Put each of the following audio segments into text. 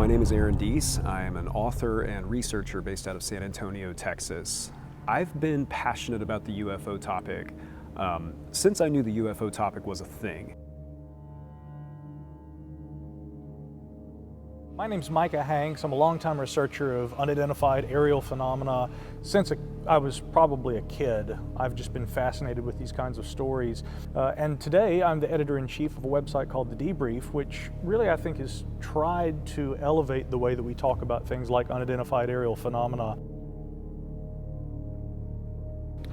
My name is Aaron Deese. I am an author and researcher based out of San Antonio, Texas. I've been passionate about the UFO topic since I knew the UFO topic was a thing. My name's Micah Hanks. I'm a longtime researcher of unidentified aerial phenomena. Since I was probably a kid, I've just been fascinated with these kinds of stories. And today I'm the editor-in-chief of a website called The Debrief, which really I think has tried to elevate the way that we talk about things like unidentified aerial phenomena.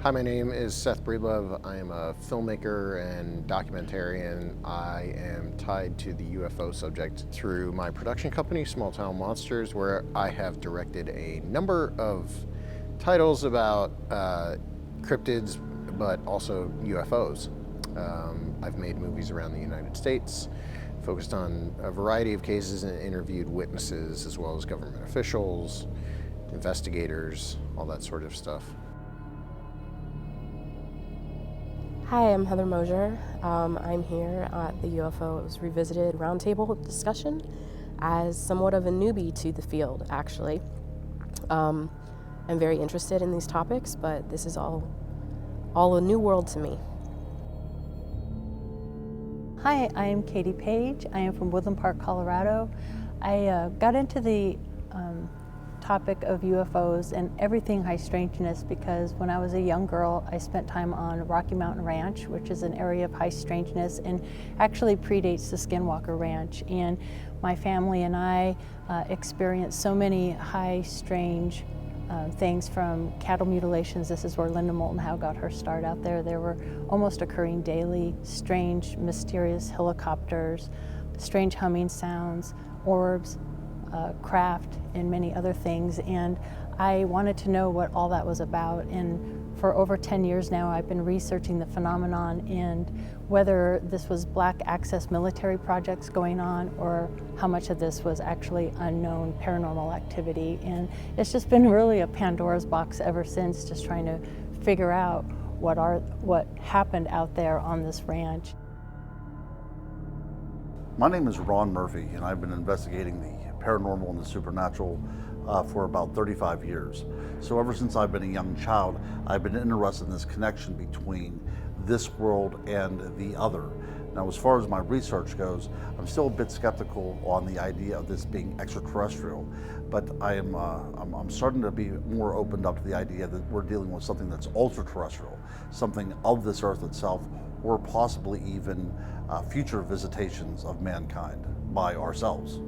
Hi, my name is Seth Breedlove. I am a filmmaker and documentarian. I am tied to the UFO subject through my production company, Small Town Monsters, where I have directed a number of titles about cryptids, but also UFOs. I've made movies around the United States, focused on a variety of cases and interviewed witnesses, as well as government officials, investigators, all that sort of stuff. Hi, I'm Heather Mosier. I'm here at the UFOs Revisited Roundtable discussion as somewhat of a newbie to the field, actually. I'm very interested in these topics, but this is all a new world to me. Hi, I am Katie Page. I am from Woodland Park, Colorado. I got into the topic of UFOs and everything high strangeness because when I was a young girl, I spent time on Rocky Mountain Ranch, which is an area of high strangeness and actually predates the Skinwalker Ranch. And my family and I experienced so many high strange things, from cattle mutilations. This is where Linda Moulton Howe got her start out there. There were almost occurring daily, strange, mysterious helicopters, strange humming sounds, orbs, craft, and many other things, and I wanted to know what all that was about. And for over 10 years now, I've been researching the phenomenon and whether this was black access military projects going on or how much of this was actually unknown paranormal activity. And it's just been really a Pandora's box ever since, just trying to figure out what happened out there on this ranch. My name is Ron Murphy, and I've been investigating the paranormal and the supernatural for about 35 years. So ever since I've been a young child, I've been interested in this connection between this world and the other. Now, as far as my research goes, I'm still a bit skeptical on the idea of this being extraterrestrial, but I'm starting to be more opened up to the idea that we're dealing with something that's ultra-terrestrial, something of this earth itself, or possibly even future visitations of mankind by ourselves.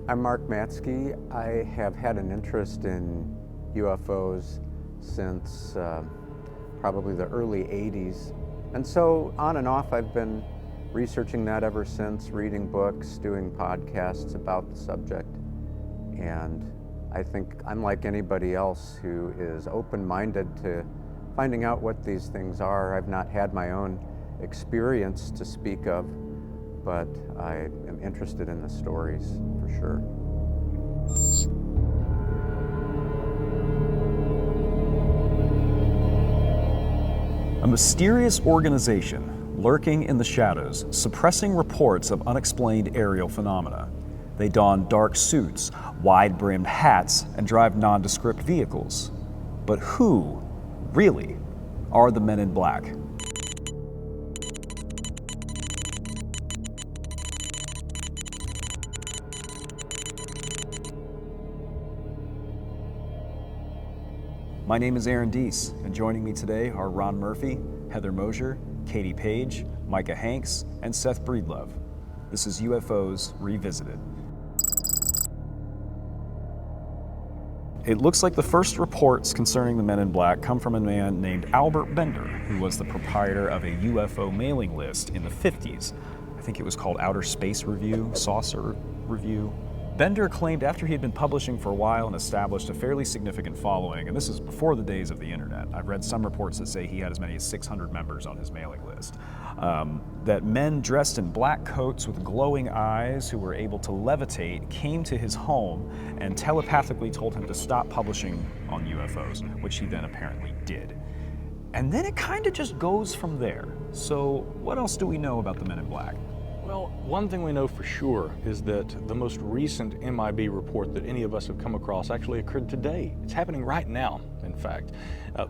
I'm Mark Matsky. I have had an interest in UFOs since probably the early 80s. And so on and off, I've been researching that ever since, reading books, doing podcasts about the subject. And I think I'm like anybody else who is open-minded to finding out what these things are. I've not had my own experience to speak of, but I am interested in the stories for sure. A mysterious organization lurking in the shadows, suppressing reports of unexplained aerial phenomena. They don dark suits, wide-brimmed hats, and drive nondescript vehicles. But who, really, are the Men in Black? My name is Aaron Deese, and joining me today are Ron Murphy, Heather Mosier, Katie Page, Micah Hanks, and Seth Breedlove. This is UFOs Revisited. It looks like the first reports concerning the Men in Black come from a man named Albert Bender, who was the proprietor of a UFO mailing list in the 50s. I think it was called Outer Space Review, Saucer Review. Bender claimed after he had been publishing for a while and established a fairly significant following, and this is before the days of the internet. I've read some reports that say he had as many as 600 members on his mailing list. That men dressed in black coats with glowing eyes who were able to levitate came to his home and telepathically told him to stop publishing on UFOs, which he then apparently did. And then it kind of just goes from there. So what else do we know about the Men in Black? Well, one thing we know for sure is that the most recent MIB report that any of us have come across actually occurred today. It's happening right now, in fact.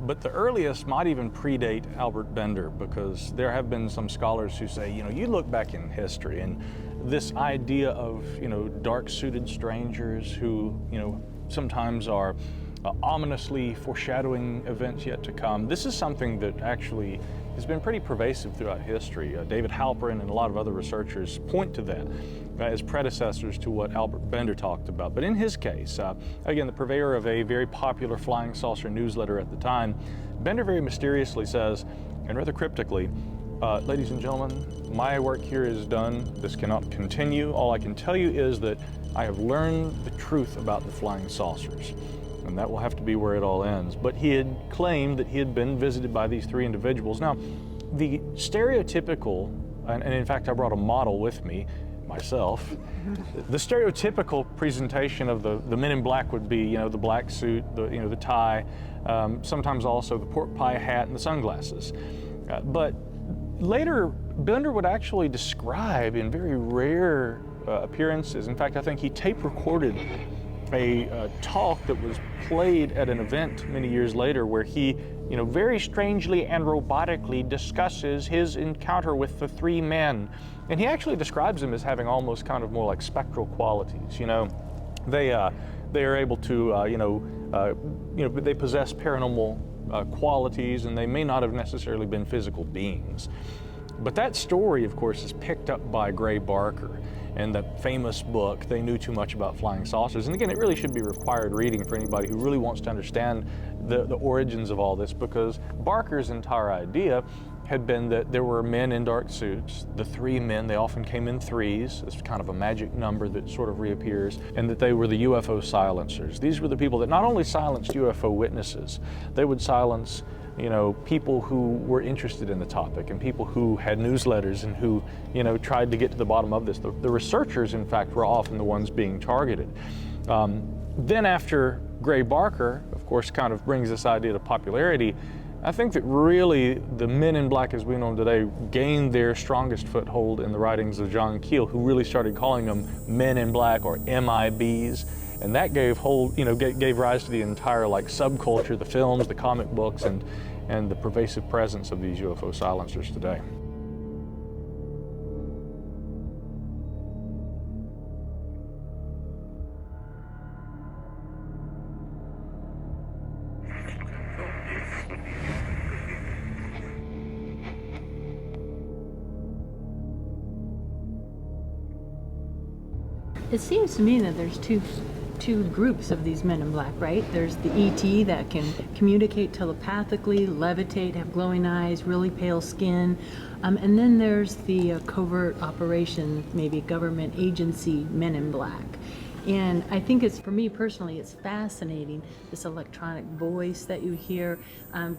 But the earliest might even predate Albert Bender, because there have been some scholars who say, you look back in history and this idea of, dark-suited strangers who, sometimes are ominously foreshadowing events yet to come. This is something that actually has been pretty pervasive throughout history. David Halperin and a lot of other researchers point to that as predecessors to what Albert Bender talked about. But in his case, again, the purveyor of a very popular flying saucer newsletter at the time, Bender very mysteriously says, and rather cryptically, ladies and gentlemen, my work here is done. This cannot continue. All I can tell you is that I have learned the truth about the flying saucers. And that will have to be where it all ends. But he had claimed that he had been visited by these three individuals. Now, the stereotypical, and in fact I brought a model with me, myself, the stereotypical presentation of the men in black would be, the black suit, the tie, sometimes also the pork pie hat and the sunglasses. But later, Bender would actually describe in very rare appearances, in fact I think he tape recorded a talk that was played at an event many years later where he, very strangely and robotically discusses his encounter with the three men. And he actually describes them as having almost kind of more like spectral qualities. They are able to, they possess paranormal qualities, and they may not have necessarily been physical beings. But that story, of course, is picked up by Gray Barker and the famous book, They Knew Too Much About Flying Saucers. And again, it really should be required reading for anybody who really wants to understand the origins of all this, because Barker's entire idea had been that there were men in dark suits, the three men, they often came in threes, it's kind of a magic number that sort of reappears, and that they were the UFO silencers. These were the people that not only silenced UFO witnesses, they would silence people who were interested in the topic and people who had newsletters and who, tried to get to the bottom of this. The researchers, in fact, were often the ones being targeted. Then after Gray Barker, of course, kind of brings this idea to popularity, I think that really the men in black as we know them today gained their strongest foothold in the writings of John Keel, who really started calling them men in black, or MIBs. And that gave rise to the entire subculture, the films, the comic books, and the pervasive presence of these UFO silencers today. It seems to me that there's two groups of these men in black, right? There's the ET that can communicate telepathically, levitate, have glowing eyes, really pale skin. And then there's the covert operation, maybe government agency men in black. And I think for me personally, it's fascinating, this electronic voice that you hear.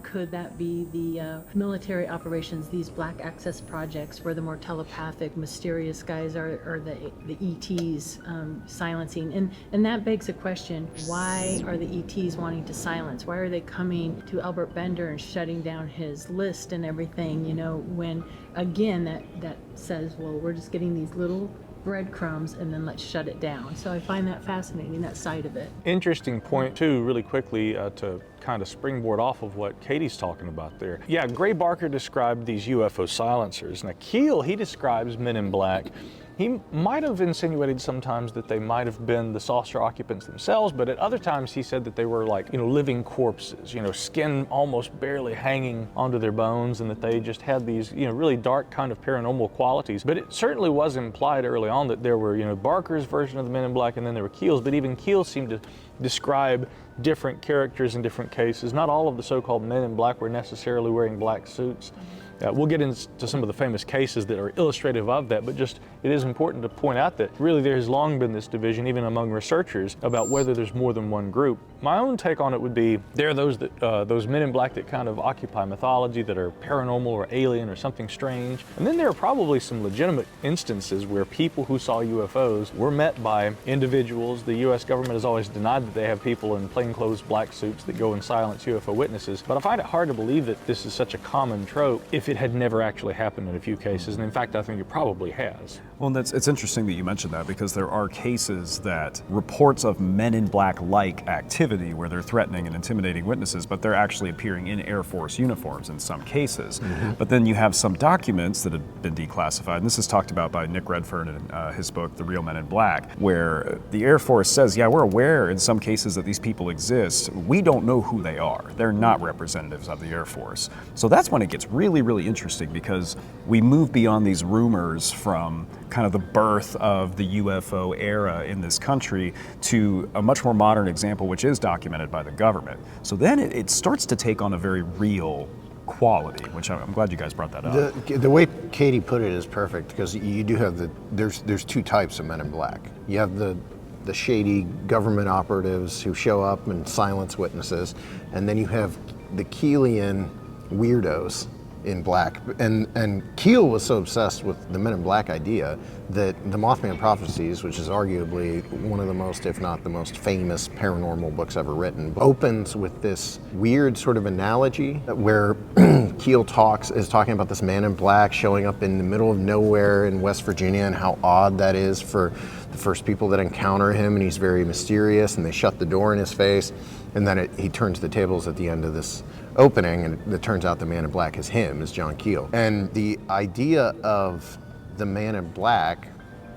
Could that be the military operations, these black access projects where the more telepathic, mysterious guys are the ETs silencing? And that begs the question, why are the ETs wanting to silence? Why are they coming to Albert Bender and shutting down his list and everything, when, again, that says, well, we're just getting these little breadcrumbs and then let's shut it down. So I find that fascinating, that side of it. Interesting point too, really quickly, to kind of springboard off of what Katie's talking about there. Yeah, Gray Barker described these UFO silencers. Now Keel, he describes men in black. He might have insinuated sometimes that they might have been the saucer occupants themselves, but at other times he said that they were living corpses, skin almost barely hanging onto their bones, and that they just had these, really dark kind of paranormal qualities. But it certainly was implied early on that there were, Barker's version of the men in black, and then there were Keel's, but even Keel seemed to describe different characters in different cases. Not all of the so-called men in black were necessarily wearing black suits. We'll get into some of the famous cases that are illustrative of that, but just it is important to point out that really there has long been this division, even among researchers, about whether there's more than one group. My own take on it would be there are those men in black that kind of occupy mythology, that are paranormal or alien or something strange. And then there are probably some legitimate instances where people who saw UFOs were met by individuals. The U.S. government has always denied that they have people in plainclothes black suits that go and silence UFO witnesses, but I find it hard to believe that this is such a common trope if it had never actually happened in a few cases, and in fact I think it probably has. Well, it's interesting that you mentioned that, because there are cases that reports of Men in Black-like activity where they're threatening and intimidating witnesses, but they're actually appearing in Air Force uniforms in some cases. But then you have some documents that have been declassified, and this is talked about by Nick Redfern in his book, The Real Men in Black, where the Air Force says, yeah, we're aware in some cases that these people exist. We don't know who they are. They're not representatives of the Air Force. So that's when it gets really, really interesting, because we move beyond these rumors from kind of the birth of the UFO era in this country to a much more modern example, which is documented by the government. So then it starts to take on a very real quality, which I'm glad you guys brought that up. The way Katie put it is perfect, because you do have there's two types of Men in Black. You have the shady government operatives who show up and silence witnesses, and then you have the Keelian weirdos in black. And Keel was so obsessed with the Men in Black idea that the Mothman Prophecies, which is arguably one of the most, if not the most famous paranormal books ever written, opens with this weird sort of analogy where Keel is talking about this man in black showing up in the middle of nowhere in West Virginia, and how odd that is for the first people that encounter him, and he's very mysterious, and they shut the door in his face, and then he turns the tables at the end of this opening, and it turns out the Man in Black is him, is John Keel. And the idea of the Man in Black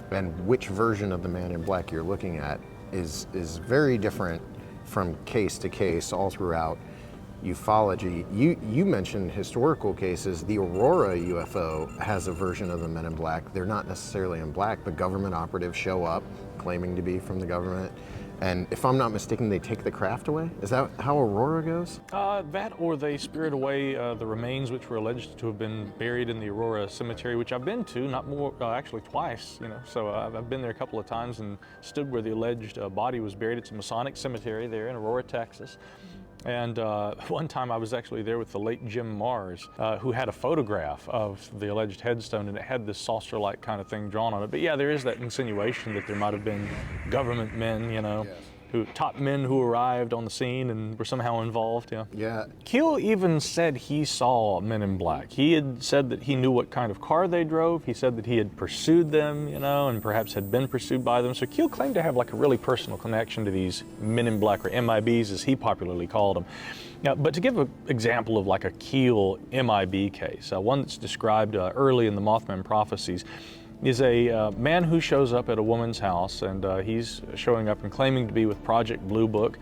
and which version of the Man in Black you're looking at is very different from case to case all throughout ufology. You mentioned historical cases. The Aurora UFO has a version of the Men in Black. They're not necessarily in black, but government operatives show up claiming to be from the government. And if I'm not mistaken, they take the craft away? Is that how Aurora goes? That, or they spirit away the remains which were alleged to have been buried in the Aurora Cemetery, which I've been to, not more, actually twice, you know. So I've been there a couple of times and stood where the alleged body was buried. It's a Masonic cemetery there in Aurora, Texas. And one time I was actually there with the late Jim Mars, who had a photograph of the alleged headstone, and it had this saucer-like kind of thing drawn on it. But yeah, there is that insinuation that there might have been government men, you know, top men who arrived on the scene and were somehow involved. Yeah. Keel even said he saw Men in Black. He had said that he knew what kind of car they drove. He said that he had pursued them, you know, and perhaps had been pursued by them. So Keel claimed to have like a really personal connection to these Men in Black, or MIBs as he popularly called them. Now, but to give an example of like a Keel MIB case, one that's described early in the Mothman Prophecies, is a man who shows up at a woman's house, and he's showing up and claiming to be with Project Blue Book.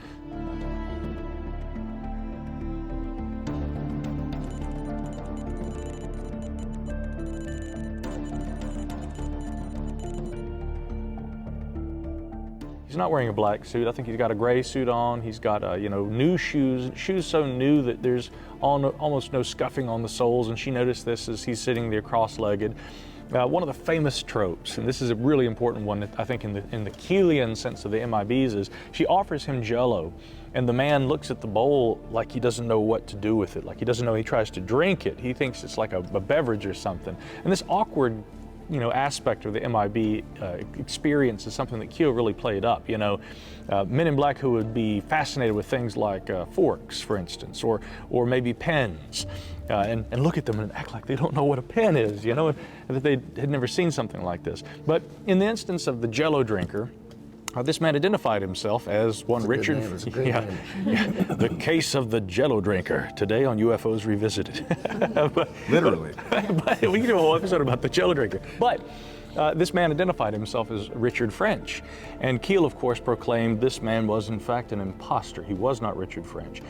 He's not wearing a black suit. I think he's got a gray suit on. He's got, you know, new shoes so new that there's almost no scuffing on the soles, and she noticed this as he's sitting there cross-legged. One of the famous tropes, and this is a really important one, I think in the Keelian sense of the MIBs, is she offers him Jell-O, and the man looks at the bowl like he doesn't know what to do with it, like he doesn't know. He tries to drink it. He thinks it's like a beverage or something. And this awkward, you know, aspect of the MIB experience is something that Keel really played up. You know, Men in Black who would be fascinated with things like forks, for instance, or maybe pens, and look at them and act like they don't know what a pen is, you know, and that they had never seen something like this. But in the instance of the Jell-O drinker, this man identified himself as one Richard. The case of the Jell-O drinker today on UFOs Revisited. Literally. But we can do a whole episode about the Jell-O drinker. But this man identified himself as Richard French, and Keel, of course, proclaimed this man was in fact an imposter. He was not Richard French.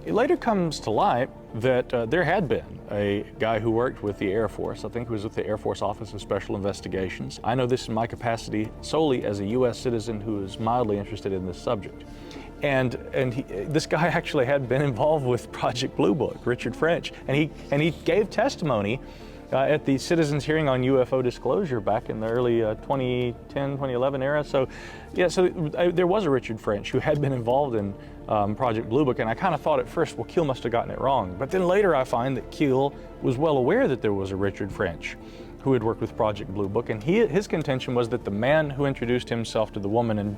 It later comes to light that there had been a guy who worked with the Air Force. I think he was with the Air Force Office of Special Investigations. I know this in my capacity solely as a U.S. citizen who is mildly interested in this subject. And this guy actually had been involved with Project Blue Book, Richard French, and he gave testimony at the Citizens Hearing on UFO Disclosure back in the early 2010, 2011 era. So, yeah, so there was a Richard French who had been involved in Project Blue Book, and I kind of thought at first, well, Keel must have gotten it wrong. But then later I find that Keel was well aware that there was a Richard French who had worked with Project Blue Book, and his contention was that the man who introduced himself to the woman and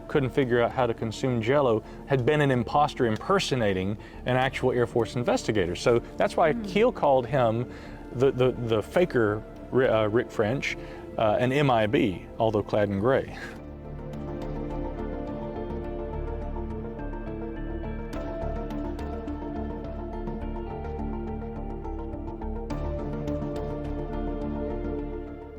couldn't figure out how to consume Jell-O had been an imposter impersonating an actual Air Force investigator. So that's why Keel called him the faker Rick French, an MIB, although clad in gray.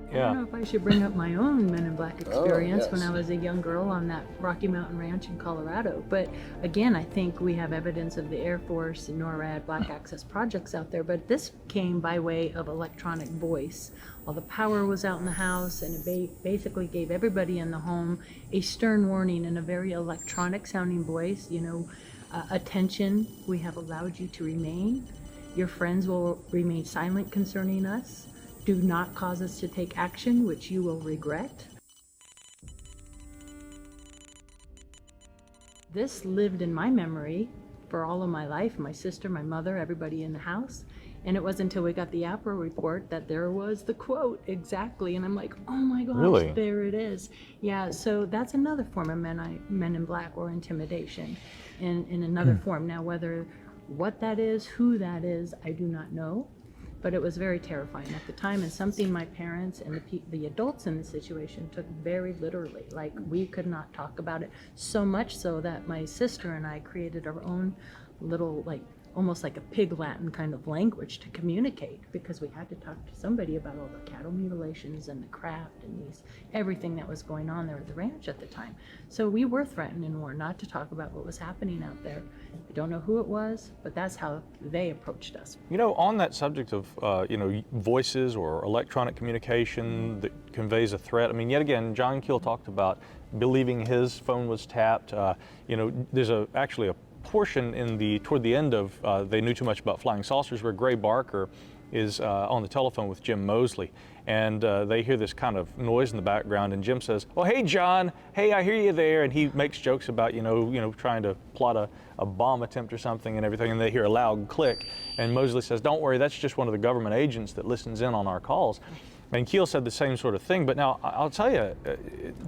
I don't know if I should bring up my own Men in Black experience when yes. I was a young girl on that Rocky Mountain Ranch in Colorado. But again, I think we have evidence of the Air Force and NORAD Black Access projects out there, but this came by way of electronic voice. All the power was out in the house, and it basically gave everybody in the home a stern warning in a very electronic sounding voice. Attention, we have allowed you to remain. Your friends will remain silent concerning us. Do not cause us to take action, which you will regret. This lived in my memory for all of my life, my sister, my mother, everybody in the house. And it wasn't until we got the APRA report that there was the quote exactly. And I'm like, oh my gosh, Really? There it is. Yeah, so that's another form of men in black or intimidation in another form. Now, what that is, who that is, I do not know. But it was very terrifying at the time, and something my parents and the adults in the situation took very literally. Like, we could not talk about it, so much so that my sister and I created our own little, almost like a pig Latin kind of language to communicate, because we had to talk to somebody about all the cattle mutilations and the craft and everything that was going on there at the ranch at the time. So we were threatened in war not to talk about what was happening out there. I don't know who it was, but that's how they approached us. On that subject of voices or electronic communication that conveys a threat, yet again, John Keel talked about believing his phone was tapped. There's actually a portion toward the end of They Knew Too Much About Flying Saucers where Gray Barker is on the telephone with Jim Mosley, and they hear this kind of noise in the background, and Jim says, "Oh, hey John, hey, I hear you there," and he makes jokes about trying to plot a bomb attempt or something and everything, and they hear a loud click, and Mosley says, "Don't worry, that's just one of the government agents that listens in on our calls." And Keel said the same sort of thing, but now I'll tell you,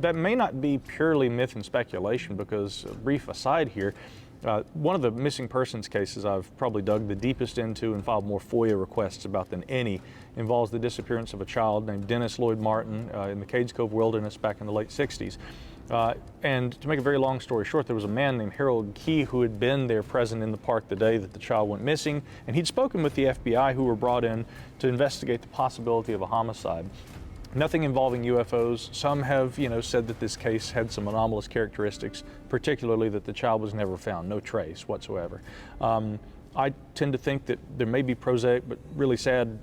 that may not be purely myth and speculation, because, brief aside here, one of the missing persons cases I've probably dug the deepest into and filed more FOIA requests about than any involves the disappearance of a child named Dennis Lloyd Martin in the Cades Cove Wilderness back in the late 60s. And to make a very long story short, there was a man named Harold Key who had been there present in the park the day that the child went missing, and he'd spoken with the FBI, who were brought in to investigate the possibility of a homicide. Nothing involving UFOs. Some have, said that this case had some anomalous characteristics, particularly that the child was never found, no trace whatsoever. I tend to think that there may be prosaic but really sad,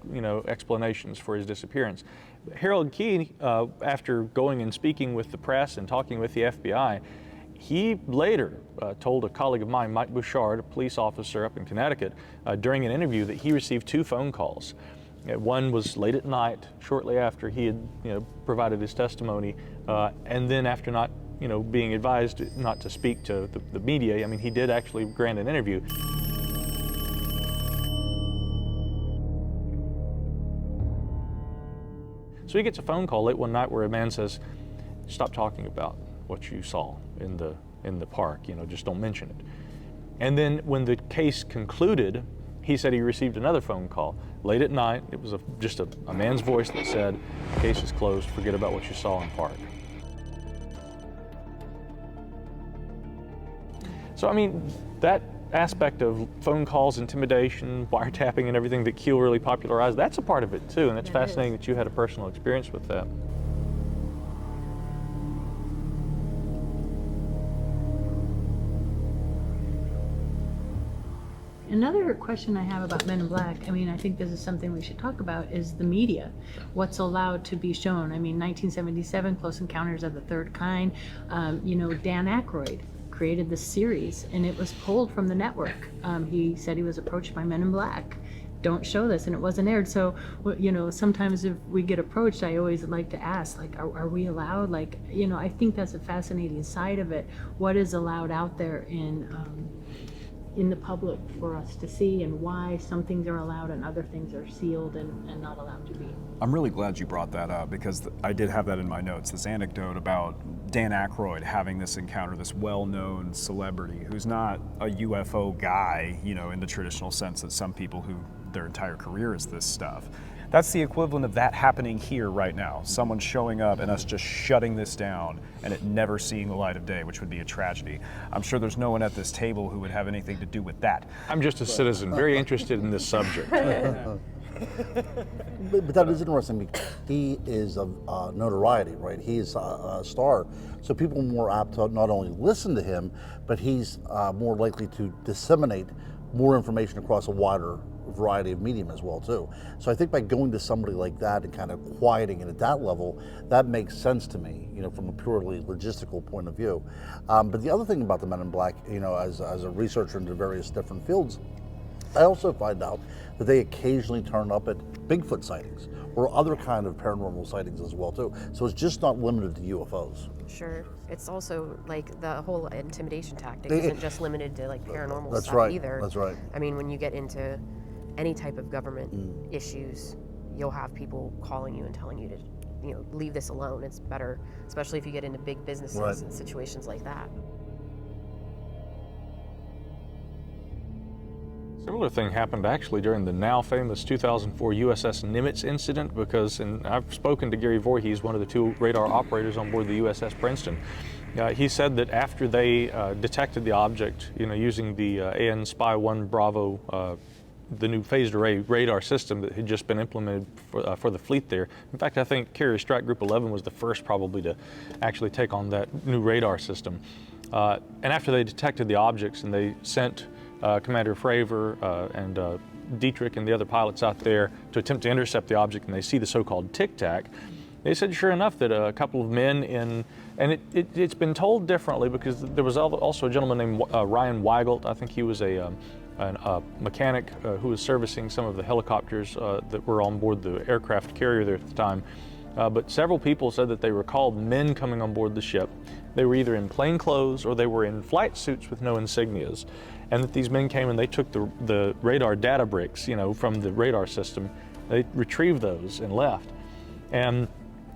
explanations for his disappearance. Harold Key, after going and speaking with the press and talking with the FBI, he later told a colleague of mine, Mike Bouchard, a police officer up in Connecticut, during an interview that he received 2 phone calls. One was late at night, shortly after he had, provided his testimony, and then after not, being advised not to speak to the media. He did actually grant an interview. So he gets a phone call late one night where a man says, "Stop talking about what you saw in the park. Just don't mention it." And then when the case concluded, he said he received another phone call late at night. It was just a man's voice that said, "The case is closed, forget about what you saw in park." So that aspect of phone calls, intimidation, wiretapping, and everything that Keel really popularized, that's a part of it too, and it's fascinating that you had a personal experience with that. Another question I have about Men in Black, I think this is something we should talk about, is the media. What's allowed to be shown? 1977, Close Encounters of the Third Kind. Dan Aykroyd created this series, and it was pulled from the network. He said he was approached by Men in Black. Don't show this, and it wasn't aired. So, sometimes if we get approached, I always like to ask, are we allowed? I think that's a fascinating side of it. What is allowed out there in the public for us to see, and why some things are allowed and other things are sealed and not allowed to be. I'm really glad you brought that up, because I did have that in my notes, this anecdote about Dan Aykroyd having this encounter, this well-known celebrity who's not a UFO guy, in the traditional sense that some people who their entire career is this stuff. That's the equivalent of that happening here right now. Someone showing up and us just shutting this down and it never seeing the light of day, which would be a tragedy. I'm sure there's no one at this table who would have anything to do with that. I'm just a citizen, very interested in this subject. But that is interesting because he is of notoriety, right? He is a star. So people are more apt to not only listen to him, but he's more likely to disseminate more information across a wider variety of medium as well too. So I think by going to somebody like that and kind of quieting it at that level, that makes sense to me, you know, from a purely logistical point of view. But the other thing about the Men in Black, you know, as a researcher into various different fields, I also find out that they occasionally turn up at Bigfoot sightings or other kind of paranormal sightings as well too. So it's just not limited to UFOs. Sure. It's also like the whole intimidation tactic isn't just limited to like paranormal That's stuff right. either. That's right. I mean, when you get into any type of government issues, you'll have people calling you and telling you to, you know, leave this alone. It's better, especially if you get into big businesses Right. and situations like that. Similar thing happened actually during the now famous 2004 USS Nimitz incident because, and I've spoken to Gary Voorhees, one of the two radar operators on board the USS Princeton. He said that after they detected the object, you know, using the AN Spy-1 Bravo, the new phased array radar system that had just been implemented for the fleet there. In fact, I think Carrier Strike Group 11 was the first probably to actually take on that new radar system. And after they detected the objects and they sent Commander Fravor and Dietrich and the other pilots out there to attempt to intercept the object, and they see the so-called tic-tac. They said, sure enough, that a couple of men and it's been told differently because there was also a gentleman named Ryan Weigelt. I think he was a mechanic who was servicing some of the helicopters that were on board the aircraft carrier there at the time. But several people said that they recalled men coming on board the ship. They were either in plain clothes or they were in flight suits with no insignias. And that these men came and they took the radar data bricks, you know, from the radar system. They retrieved those and left. And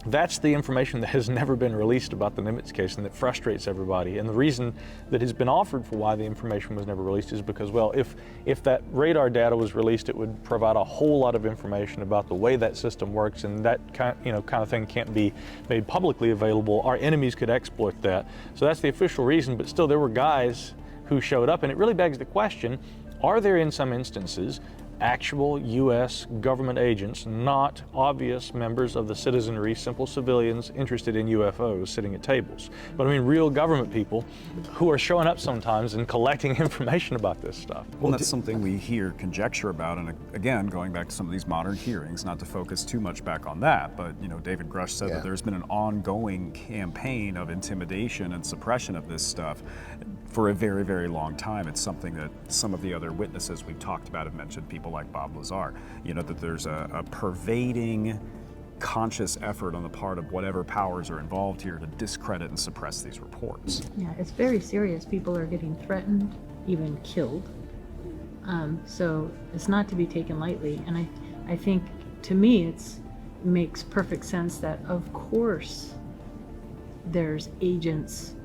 that's the information that has never been released about the Nimitz case and that frustrates everybody. And the reason that has been offered for why the information was never released is because, well, if that radar data was released, it would provide a whole lot of information about the way that system works, and that kind of thing can't be made publicly available. Our enemies could exploit that. So that's the official reason, but still there were guys who showed up, and it really begs the question, are there in some instances actual U.S. government agents, not obvious members of the citizenry, simple civilians interested in UFOs sitting at tables, but I mean real government people who are showing up sometimes and collecting information about this stuff? Well, that's something we hear conjecture about, and again, going back to some of these modern hearings, not to focus too much back on that, but you know, David Grush said that there's been an ongoing campaign of intimidation and suppression of this stuff for a very, very long time. It's something that some of the other witnesses we've talked about have mentioned, people like Bob Lazar, you know, that there's a pervading conscious effort on the part of whatever powers are involved here to discredit and suppress these reports. Yeah, it's very serious. People are getting threatened, even killed. So it's not to be taken lightly. And I think, to me, it makes perfect sense that, of course, there's agents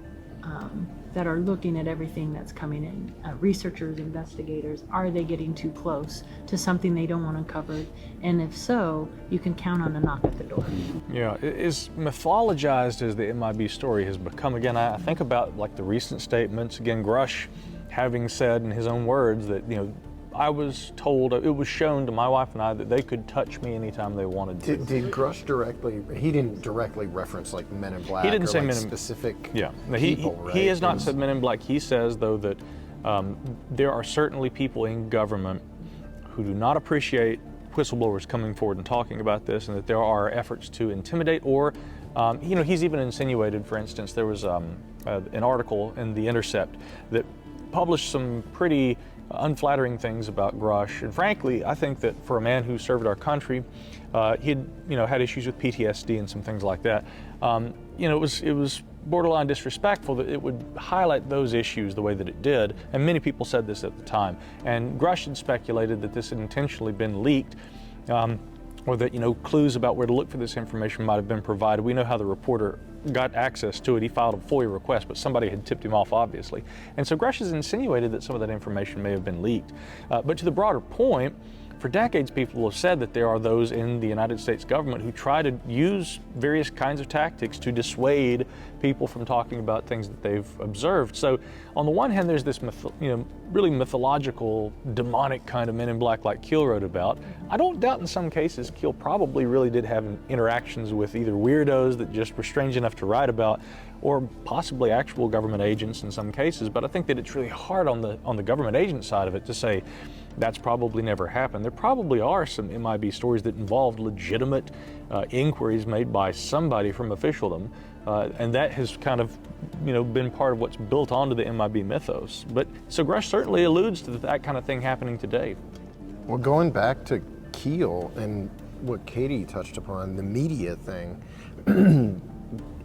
that are looking at everything that's coming in. Researchers, investigators, are they getting too close to something they don't want uncovered? And if so, you can count on a knock at the door. Yeah, as mythologized as the MIB story has become, again, I think about like the recent statements, again, Grush having said in his own words that, you know, I was told, it was shown to my wife and I that they could touch me anytime they wanted to. Did Grush he didn't directly reference like Men in Black He didn't say like Men in specific people, right? He has not said Men in Black. He says, though, that there are certainly people in government who do not appreciate whistleblowers coming forward and talking about this, and that there are efforts to intimidate or, you know, he's even insinuated, for instance, there was an article in The Intercept that published some pretty unflattering things about Grush, and frankly, I think that for a man who served our country, he'd had issues with PTSD and some things like that. You know, it was borderline disrespectful that it would highlight those issues the way that it did, and many people said this at the time. And Grush had speculated that this had intentionally been leaked, or that, you know, clues about where to look for this information might have been provided. We know how the reporter got access to it. He filed a FOIA request, but somebody had tipped him off, obviously. And so Grush has insinuated that some of that information may have been leaked. But to the broader point, For decades, people have said that there are those in the United States government who try to use various kinds of tactics to dissuade people from talking about things that they've observed. So on the one hand, there's this really mythological, demonic kind of Men in Black like Keel wrote about. I don't doubt in some cases Keel probably really did have interactions with either weirdos that just were strange enough to write about, or possibly actual government agents in some cases. But I think that it's really hard on the government agent side of it to say that's probably never happened. There probably are some MIB stories that involved legitimate inquiries made by somebody from officialdom, and that has kind of been part of what's built onto the MIB mythos. But so Grush certainly alludes to that kind of thing happening today. Well, going back to Keel and what Katie touched upon, the media thing,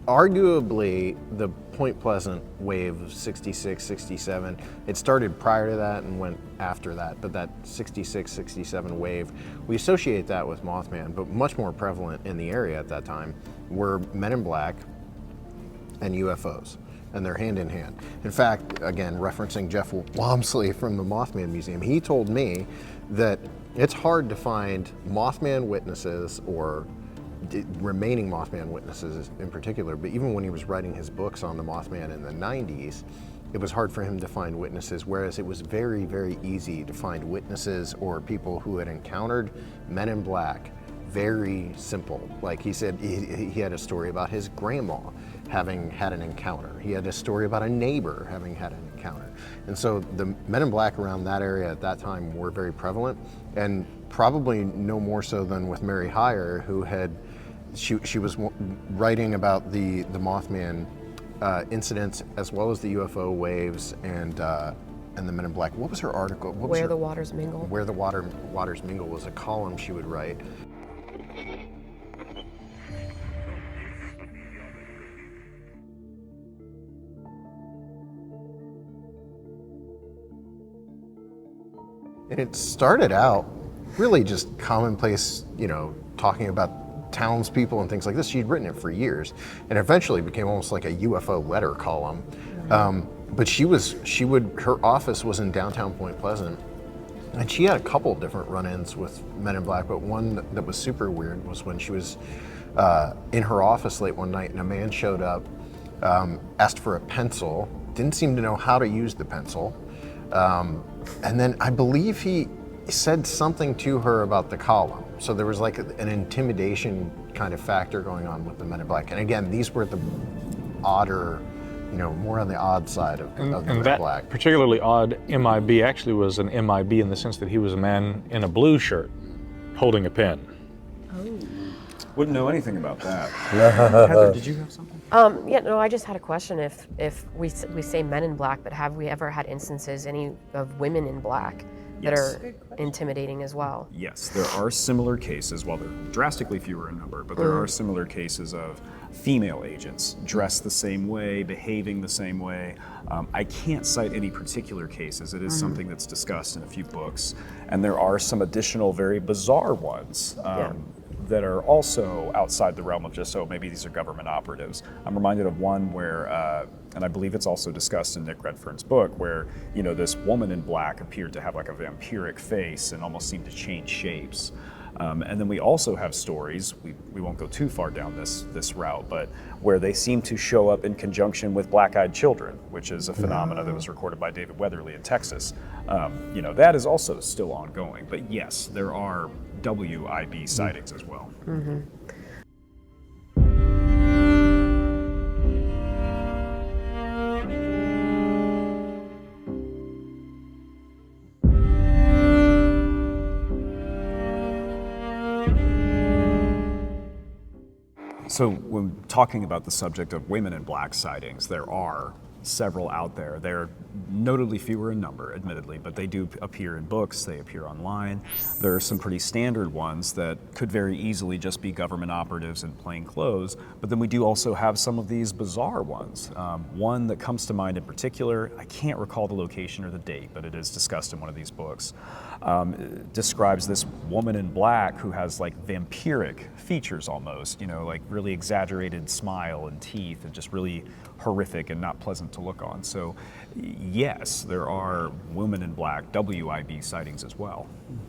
arguably the Point Pleasant wave of 66, 67, it started prior to that and went after that, but that 66, 67 wave, we associate that with Mothman, but much more prevalent in the area at that time were Men in Black and UFOs, and they're hand in hand. In fact, again, referencing Jeff Wamsley from the Mothman Museum, he told me that it's hard to find Mothman witnesses or remaining Mothman witnesses in particular, but even when he was writing his books on the Mothman in the 90s, it was hard for him to find witnesses, whereas it was very, very easy to find witnesses or people who had encountered Men in Black. Very simple. Like he said, he had a story about his grandma having had an encounter. He had a story about a neighbor having had an encounter. And so the Men in Black around that area at that time were very prevalent, and probably no more so than with Mary Hyre, who had, she was writing about the Mothman incidents as well as the UFO waves and the Men in Black. What was her article? Where the Waters Mingle. Where the Waters Mingle was a column she would write. And it started out really just commonplace, talking about townspeople and things like this. She'd written it for years, and eventually became almost like a UFO letter column. But her office was in downtown Point Pleasant, and she had a couple different run-ins with Men in Black, but one that was super weird was when she was in her office late one night, and a man showed up, asked for a pencil, didn't seem to know how to use the pencil, and then I believe he said something to her about the column. So there was like an intimidation kind of factor going on with the Men in Black. And again, these were the odder, more on the odd side of the Men in Black. That particularly odd MIB actually was an MIB in the sense that he was a man in a blue shirt holding a pen. Wouldn't know anything about that. Heather, did you have something? I just had a question. If we say Men in Black, but have we ever had instances, any of women in black that are intimidating as well? Yes, there are similar cases, while they're drastically fewer in number, but there are similar cases of female agents dressed the same way, behaving the same way. I can't cite any particular cases. It is something that's discussed in a few books, and there are some additional very bizarre ones that are also outside the realm of just, maybe these are government operatives. I'm reminded of one where, and I believe it's also discussed in Nick Redfern's book, where this woman in black appeared to have like a vampiric face and almost seemed to change shapes. And then we also have stories, we won't go too far down this route, but where they seem to show up in conjunction with black-eyed children, which is a phenomena that was recorded by David Weatherly in Texas. That is also still ongoing, but yes, there are WIB sightings as well. So when talking about the subject of women in black sightings, there are several out there. They're notably fewer in number, admittedly, but they do appear in books, they appear online. There are some pretty standard ones that could very easily just be government operatives in plain clothes, but then we do also have some of these bizarre ones. One that comes to mind in particular, I can't recall the location or the date, but it is discussed in one of these books, describes this woman in black who has like vampiric features almost, like really exaggerated smile and teeth, and just really horrific and not pleasant to look on. So yes, there are women in black WIB sightings as well.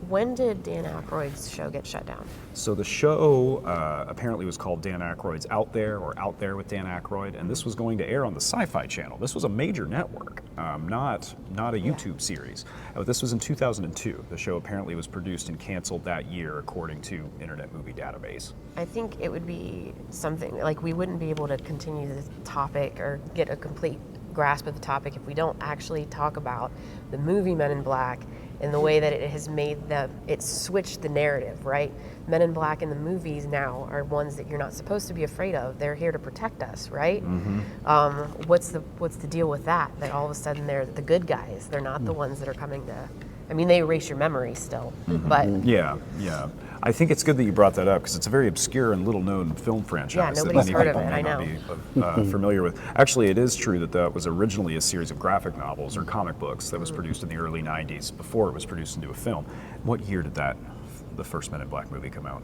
When did Dan Aykroyd's show get shut down? So the show apparently was called Dan Aykroyd's Out There, or Out There with Dan Aykroyd, and this was going to air on the Sci-Fi Channel. This was a major network, not a YouTube series. This was in 2002. The show apparently was produced and canceled that year, according to Internet Movie Database. I think it would be something, like we wouldn't be able to continue this topic or get a complete grasp of the topic if we don't actually talk about the movie Men in Black and the way that it has made them, it's switched the narrative, right? Men in Black in the movies now are ones that you're not supposed to be afraid of. They're here to protect us, right? What's the deal with that? That all of a sudden they're the good guys. They're not the ones that are coming to, I mean, they erase your memory still, but. Yeah. I think it's good that you brought that up because it's a very obscure and little-known film franchise that many people may not be familiar with. Actually, it is true that was originally a series of graphic novels or comic books that was produced in the early 90s before it was produced into a film. What year did the first Men in Black movie come out?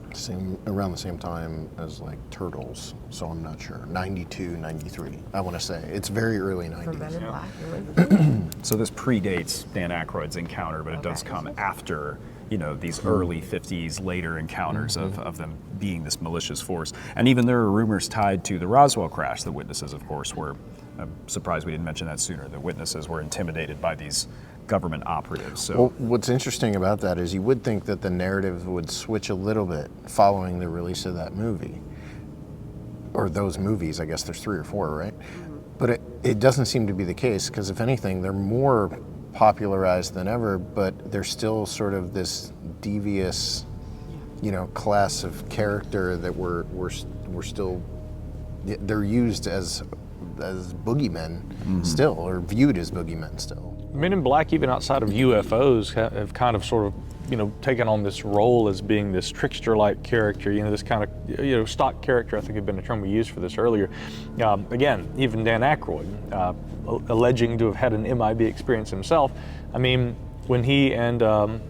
Around the same time as like Turtles, so I'm not sure. 92, 93, I want to say. It's very early 90s. For Men in Black. So this predates Dan Aykroyd's encounter, but it does come after these early 50s later encounters of them being this malicious force. And even there are rumors tied to the Roswell crash. The witnesses, of course, I'm surprised we didn't mention that sooner. The witnesses were intimidated by these government operatives. So, well, what's interesting about that is you would think that the narrative would switch a little bit following the release of that movie. Or those movies, I guess there's 3 or 4, right? But it doesn't seem to be the case, because if anything, they're more popularized than ever, but they're still sort of this devious, class of character that we're still, they're used as boogeymen still, or viewed as boogeymen still. Men in Black, even outside of UFOs, have kind of sort of, taken on this role as being this trickster-like character, this kind of, stock character, I think had been a term we used for this earlier. Again, even Dan Aykroyd, alleging to have had an MIB experience himself. I mean, when he and John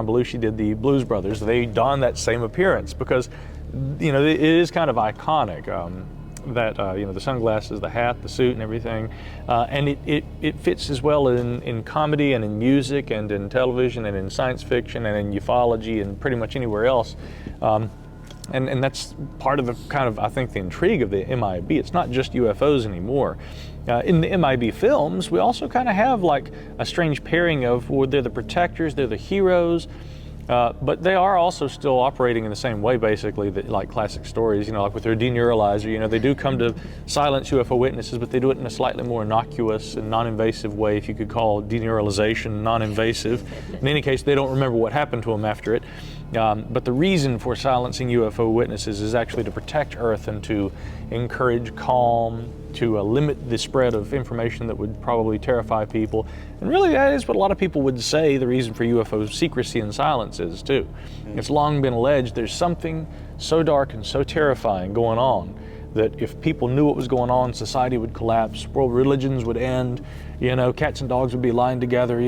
Belushi did the Blues Brothers, they donned that same appearance because, it is kind of iconic. That the sunglasses, the hat, the suit, and everything, and it fits as well in comedy and in music and in television and in science fiction and in ufology and pretty much anywhere else, and that's part of the kind of, I think, the intrigue of the MIB. It's not just UFOs anymore. In the MIB films, we also kind of have like a strange pairing of, well, they're the protectors, they're the heroes. But they are also still operating in the same way, basically, that, like classic stories, like with their deneuralizer, they do come to silence UFO witnesses, but they do it in a slightly more innocuous and non-invasive way, if you could call deneuralization non-invasive. In any case, they don't remember what happened to them after it. But the reason for silencing UFO witnesses is actually to protect Earth and to encourage calm, to limit the spread of information that would probably terrify people. And really, that is what a lot of people would say the reason for UFO secrecy and silence is, too. It's long been alleged there's something so dark and so terrifying going on that if people knew what was going on, society would collapse, world religions would end, cats and dogs would be lying together,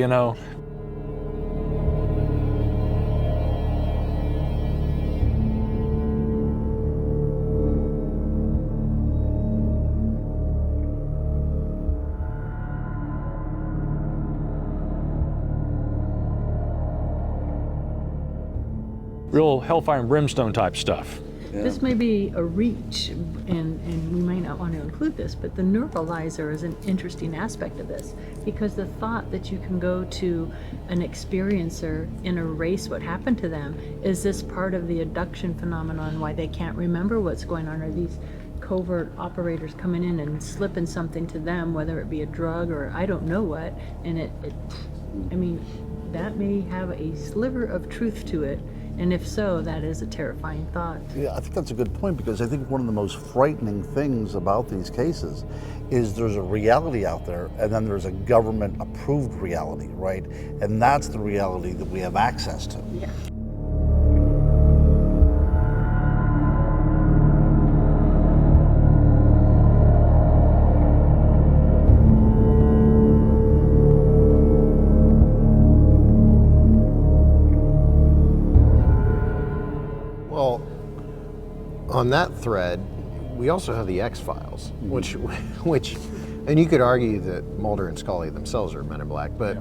Real hellfire and brimstone type stuff. Yeah. This may be a reach, and we may not want to include this, but the neuralizer is an interesting aspect of this, because the thought that you can go to an experiencer and erase what happened to them, is this part of the abduction phenomenon, why they can't remember what's going on? Are these covert operators coming in and slipping something to them, whether it be a drug or I don't know what, and I mean, that may have a sliver of truth to it. And if so, that is a terrifying thought. Yeah, I think that's a good point, because I think one of the most frightening things about these cases is there's a reality out there, and then there's a government-approved reality, right? And that's the reality that we have access to. Yeah. on that thread, we also have the X-Files, which, and you could argue that Mulder and Scully themselves are Men in Black, but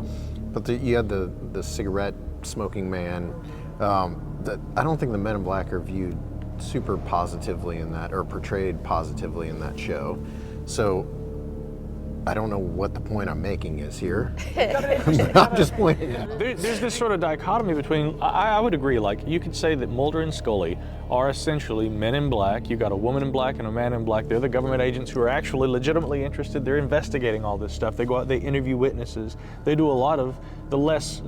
you had the cigarette smoking man. That I don't think the Men in Black are viewed super positively in that, or portrayed positively in that show. So I don't know what the point I'm making is here. I'm just pointing at it. There's this sort of dichotomy between, I would agree, like you could say that Mulder and Scully are essentially Men in Black. You've got a woman in black and a man in black. They're the government agents who are actually legitimately interested. They're investigating all this stuff. They go out, they interview witnesses. They do a lot of the less,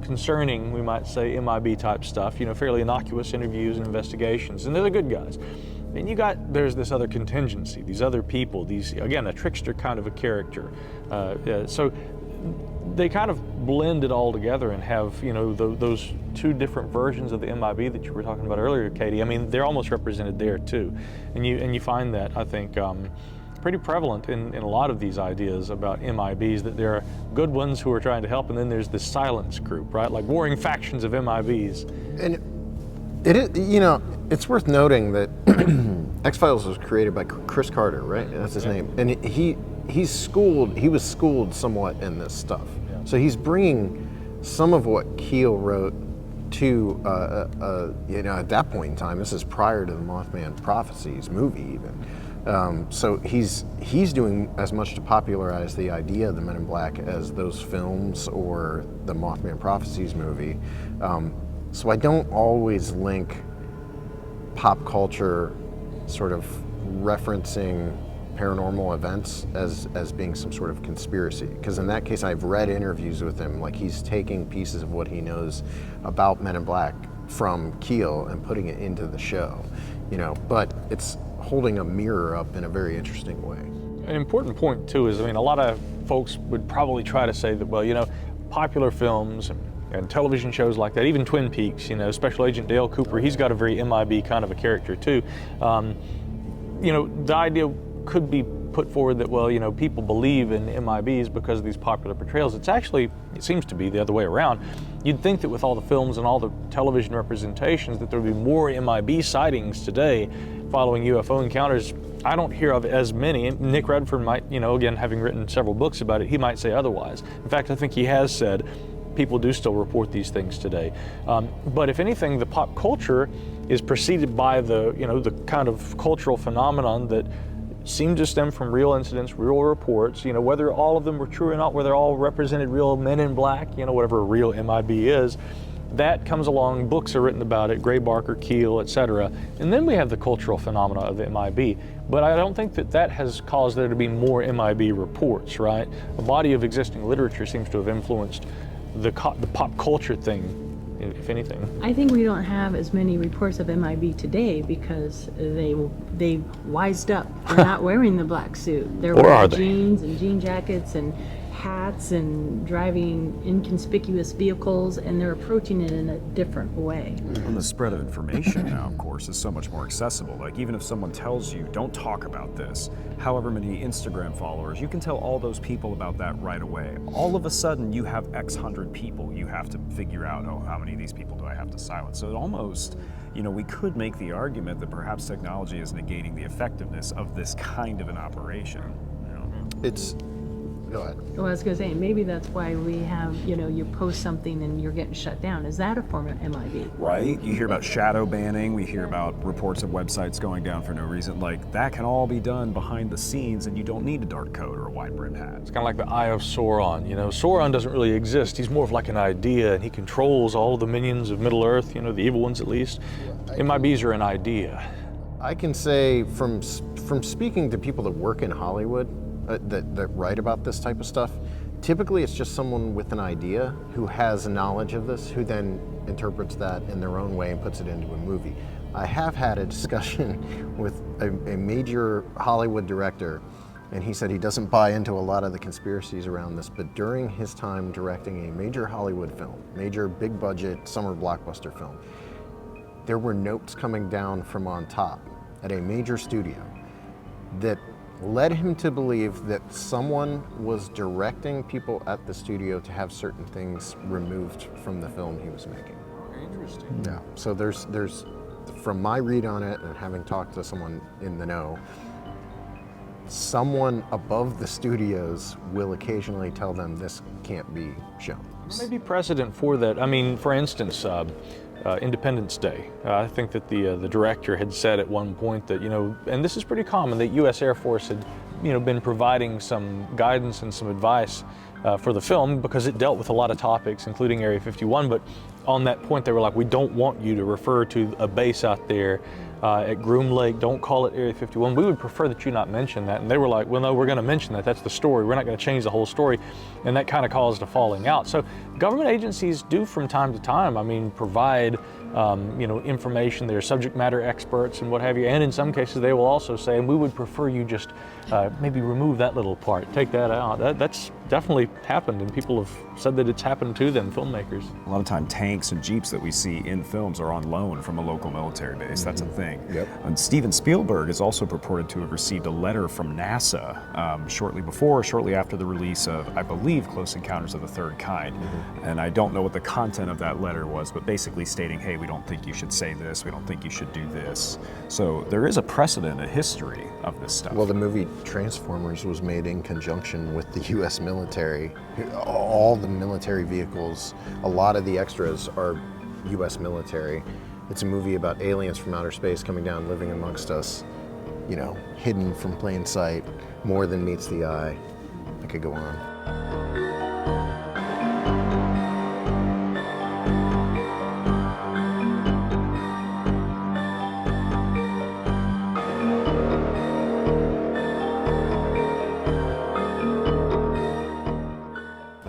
concerning, we might say, MIB type stuff, fairly innocuous interviews and investigations, and they're the good guys. And there's this other contingency, these other people, again, a trickster kind of a character. So they kind of blend it all together and have, those two different versions of the MIB that you were talking about earlier, Katie. I mean, they're almost represented there too. And you find that, I think, pretty prevalent in a lot of these ideas about MIBs, that there are good ones who are trying to help, and then there's this silence group, right? Like warring factions of MIBs. And it's worth noting that X-Files was created by Chris Carter, right? That's his name. And he was schooled somewhat in this stuff. Yeah. So he's bringing some of what Keel wrote to, at that point in time, this is prior to the Mothman Prophecies movie even. So he's doing as much to popularize the idea of the Men in Black as those films or the Mothman Prophecies movie. So I don't always link pop culture sort of referencing paranormal events as being some sort of conspiracy. Because in that case, I've read interviews with him, like he's taking pieces of what he knows about Men in Black from Keel and putting it into the show, but it's holding a mirror up in a very interesting way. An important point too is, a lot of folks would probably try to say that, popular films and television shows like that, even Twin Peaks, Special Agent Dale Cooper, he's got a very MIB kind of a character too. The idea could be put forward that, people believe in MIBs because of these popular portrayals. It seems to be the other way around. You'd think that with all the films and all the television representations that there would be more MIB sightings today following UFO encounters. I don't hear of as many. Nick Redfern might, again, having written several books about it, he might say otherwise. In fact, I think he has said people do still report these things today. But if anything, the pop culture is preceded by the kind of cultural phenomenon that seemed to stem from real incidents, real reports, whether all of them were true or not, whether all represented real Men in Black, whatever a real MIB is, that comes along, books are written about it, Gray Barker, Keel, etc. And then we have the cultural phenomena of the MIB. But I don't think that has caused there to be more MIB reports, right? A body of existing literature seems to have influenced the pop culture thing, if anything. I think we don't have as many reports of MIB today because they wised up. They're not wearing the black suit. They're wearing jeans and jean jackets and hats and driving inconspicuous vehicles, and they're approaching it in a different way. And the spread of information now, of course, is so much more accessible. Like, even if someone tells you, don't talk about this, however many Instagram followers, you can tell all those people about that right away. All of a sudden, you have X hundred people you have to figure out, how many of these people do I have to silence? So it almost, we could make the argument that perhaps technology is negating the effectiveness of this kind of an operation. Go ahead. Well, I was going to say, maybe that's why we have, you post something and you're getting shut down. Is that a form of MIB? Right. You hear about shadow banning. We hear about reports of websites going down for no reason. Like, that can all be done behind the scenes, and you don't need a dark coat or a wide-brimmed hat. It's kind of like the Eye of Sauron. Sauron doesn't really exist. He's more of like an idea, and he controls all of the minions of Middle-earth, the evil ones at least. MIBs are an idea. I can say from speaking to people that work in Hollywood, that write about this type of stuff, typically it's just someone with an idea who has knowledge of this, who then interprets that in their own way and puts it into a movie. I have had a discussion with a major Hollywood director, and he said he doesn't buy into a lot of the conspiracies around this, but during his time directing a major Hollywood film, major big budget summer blockbuster film, there were notes coming down from on top at a major studio that led him to believe that someone was directing people at the studio to have certain things removed from the film he was making. Interesting. Yeah. So there's from my read on it and having talked to someone in the know, someone above the studios will occasionally tell them this can't be shown. Maybe precedent for that. I mean, for instance, Independence Day. I think that the director had said at one point that, and this is pretty common, that U.S. Air Force had, been providing some guidance and some advice for the film because it dealt with a lot of topics, including Area 51. But on that point, they were like, we don't want you to refer to a base out there at Groom Lake. Don't call it Area 51. We would prefer that you not mention that. And they were like, well, no, we're going to mention that. That's the story. We're not going to change the whole story. And that kind of caused a falling out. So government agencies do from time to time, provide information. They're subject matter experts and what have you. And in some cases, they will also say, and we would prefer you just maybe remove that little part, take that out. That's definitely happened, and people have said that it's happened to them, filmmakers. A lot of time, tanks and jeeps that we see in films are on loan from a local military base. That's a thing. Yep. And Steven Spielberg is also purported to have received a letter from NASA shortly after the release of, I believe, Close Encounters of the Third Kind. And I don't know what the content of that letter was, but basically stating, hey, we don't think you should say this, we don't think you should do this. So there is a precedent, a history of this stuff. Well, the movie Transformers was made in conjunction with the U.S. military. All the military vehicles, a lot of the extras are U.S. military. It's a movie about aliens from outer space coming down, living amongst us, hidden from plain sight, more than meets the eye. I could go on.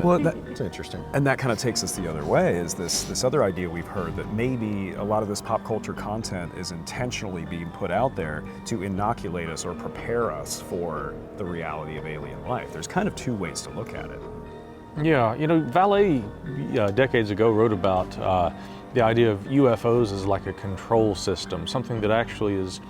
Well, It's interesting. And that kind of takes us the other way, is this other idea we've heard that maybe a lot of this pop culture content is intentionally being put out there to inoculate us or prepare us for the reality of alien life. There's kind of two ways to look at it. Yeah, Vallée decades ago wrote about the idea of UFOs as like a control system, something that actually is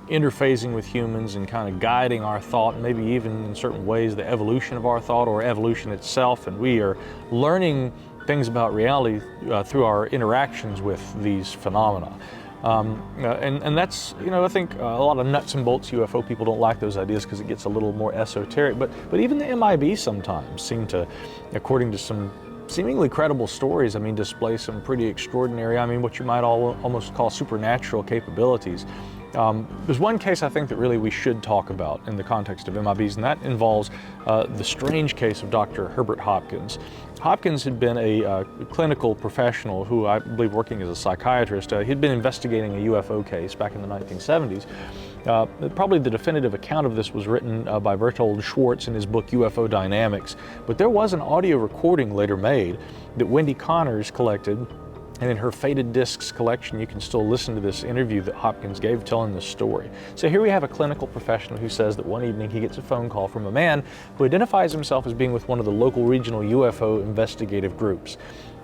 interfacing with humans and kind of guiding our thought, maybe even in certain ways the evolution of our thought or evolution itself, and we are learning things about reality through our interactions with these phenomena. And that's, I think a lot of nuts and bolts UFO people don't like those ideas because it gets a little more esoteric, but even the MIB sometimes seem to, according to some seemingly credible stories, display some pretty extraordinary, what you might almost call supernatural capabilities. There's one case I think that really we should talk about in the context of MIBs, and that involves the strange case of Dr. Herbert Hopkins. Hopkins had been a clinical professional who, I believe, working as a psychiatrist. He'd been investigating a UFO case back in the 1970s. Probably the definitive account of this was written by Bertold Schwartz in his book UFO Dynamics, but there was an audio recording later made that Wendy Connors collected. And in her Faded Discs collection, you can still listen to this interview that Hopkins gave telling this story. So here we have a clinical professional who says that one evening he gets a phone call from a man who identifies himself as being with one of the local regional UFO investigative groups.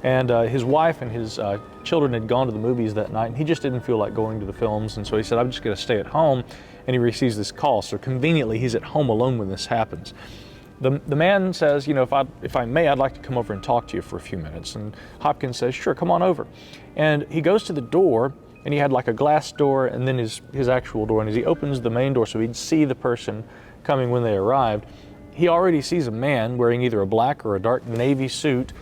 And his wife and his children had gone to the movies that night, and he just didn't feel like going to the films, and so he said, I'm just going to stay at home, and he receives this call. So conveniently, he's at home alone when this happens. The man says, if I may, I'd like to come over and talk to you for a few minutes. And Hopkins says, sure, come on over. And he goes to the door, and he had like a glass door and then his actual door. And as he opens the main door so he'd see the person coming when they arrived, he already sees a man wearing either a black or a dark navy suit,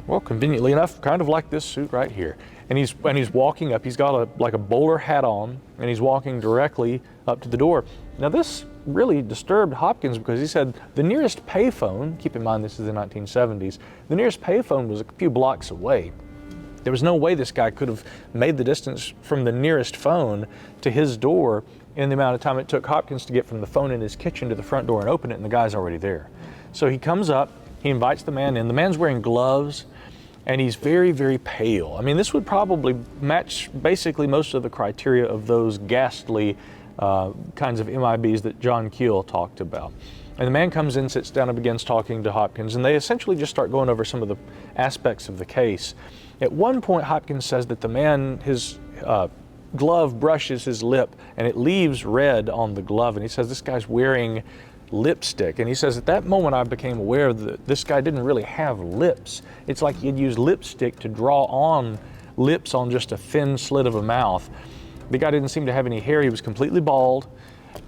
well, conveniently enough, kind of like this suit right here. And he's walking up, he's got a bowler hat on, and he's walking directly up to the door. Now this really disturbed Hopkins because he said the nearest payphone, keep in mind this is the 1970s, the nearest payphone was a few blocks away. There was no way this guy could have made the distance from the nearest phone to his door in the amount of time it took Hopkins to get from the phone in his kitchen to the front door and open it, and the guy's already there. So he comes up, he invites the man in. The man's wearing gloves, and he's very, very pale. This would probably match basically most of the criteria of those ghastly kinds of MIBs that John Keel talked about. And the man comes in, sits down and begins talking to Hopkins, and they essentially just start going over some of the aspects of the case. At one point, Hopkins says that the man, his glove brushes his lip, and it leaves red on the glove, and he says this guy's wearing lipstick. And he says at that moment I became aware that this guy didn't really have lips. It's like he'd used lipstick to draw on lips on just a thin slit of a mouth. The guy didn't seem to have any hair. He was completely bald.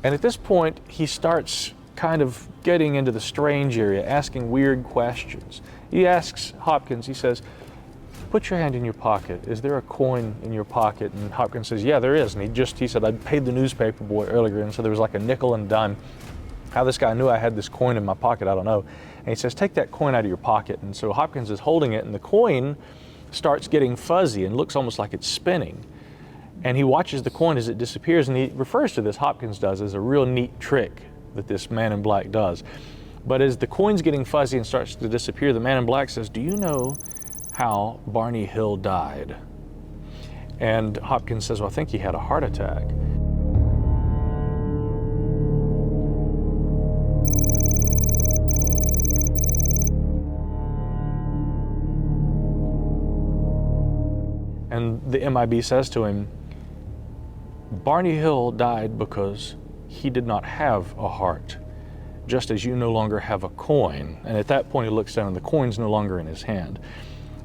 And at this point, he starts kind of getting into the strange area, asking weird questions. He asks Hopkins, he says, "Put your hand in your pocket. Is there a coin in your pocket?" And Hopkins says, "Yeah, there is." And he said, "I paid the newspaper boy earlier," and so there was like a nickel and a dime. How this guy knew I had this coin in my pocket, I don't know. And he says, "Take that coin out of your pocket." And so Hopkins is holding it, and the coin starts getting fuzzy and looks almost like it's spinning. And he watches the coin as it disappears, and he refers to this, Hopkins does, as a real neat trick that this man in black does. But as the coin's getting fuzzy and starts to disappear, the man in black says, "Do you know how Barney Hill died?" And Hopkins says, "Well, I think he had a heart attack." And the MIB says to him, "Barney Hill died because he did not have a heart, just as you no longer have a coin." And at that point he looks down and the coin's no longer in his hand.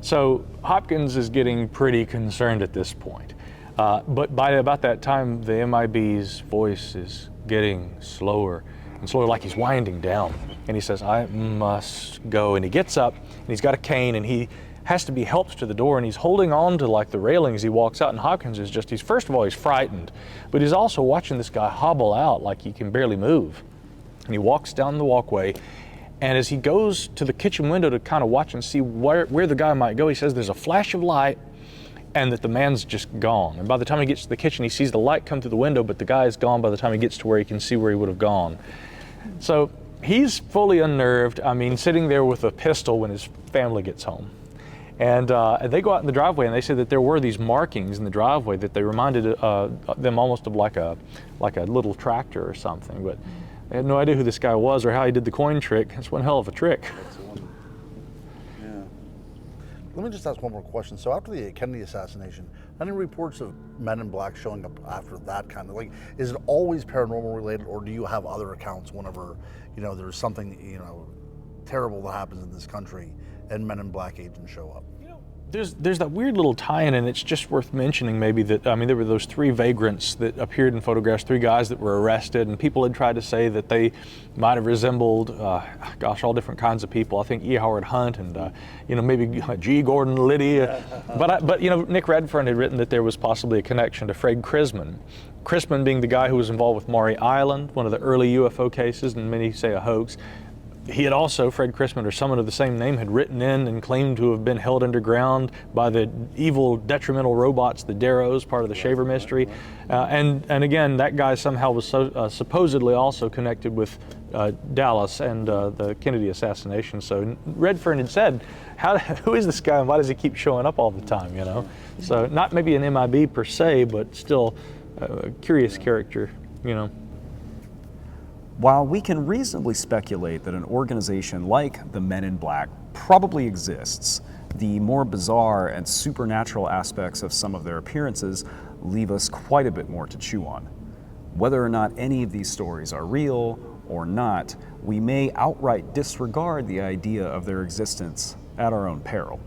So Hopkins is getting pretty concerned at this point. But by about that time, the MIB's voice is getting slower and slower, like he's winding down. And he says, "I must go." And he gets up and he's got a cane and he has to be helped to the door, and he's holding on to like the railing as he walks out. And Hopkins is just, first of all, he's frightened, but he's also watching this guy hobble out like he can barely move. And he walks down the walkway, and as he goes to the kitchen window to kind of watch and see where the guy might go, he says there's a flash of light and that the man's just gone. And by the time he gets to the kitchen, he sees the light come through the window, but the guy is gone by the time he gets to where he can see where he would have gone. So he's fully unnerved, sitting there with a pistol when his family gets home. And they go out in the driveway, and they say that there were these markings in the driveway that they reminded them almost of like a little tractor or something. But they had no idea who this guy was or how he did the coin trick. It's one hell of a trick. Yeah. Let me just ask one more question. So after the Kennedy assassination, any reports of men in black showing up after that kind of, like, is it always paranormal related, or do you have other accounts whenever, there's something, terrible that happens in this country and men in black agents show up? There's that weird little tie-in, and it's just worth mentioning maybe that, there were those 3 vagrants that appeared in photographs, 3 guys that were arrested, and people had tried to say that they might have resembled, all different kinds of people. I think E. Howard Hunt and, maybe G. Gordon Liddy. But Nick Redfern had written that there was possibly a connection to Fred Crisman. Crisman being the guy who was involved with Maury Island, one of the early UFO cases, and many say a hoax. He had also, Fred Crisman, or someone of the same name, had written in and claimed to have been held underground by the evil, detrimental robots, the Darrows, part of the Shaver mystery. And again, that guy somehow was supposedly also connected with Dallas and the Kennedy assassination. So Redfern had said, who is this guy and why does he keep showing up all the time, So not maybe an MIB per se, but still a curious character, While we can reasonably speculate that an organization like the Men in Black probably exists, the more bizarre and supernatural aspects of some of their appearances leave us quite a bit more to chew on. Whether or not any of these stories are real or not, we may outright disregard the idea of their existence at our own peril.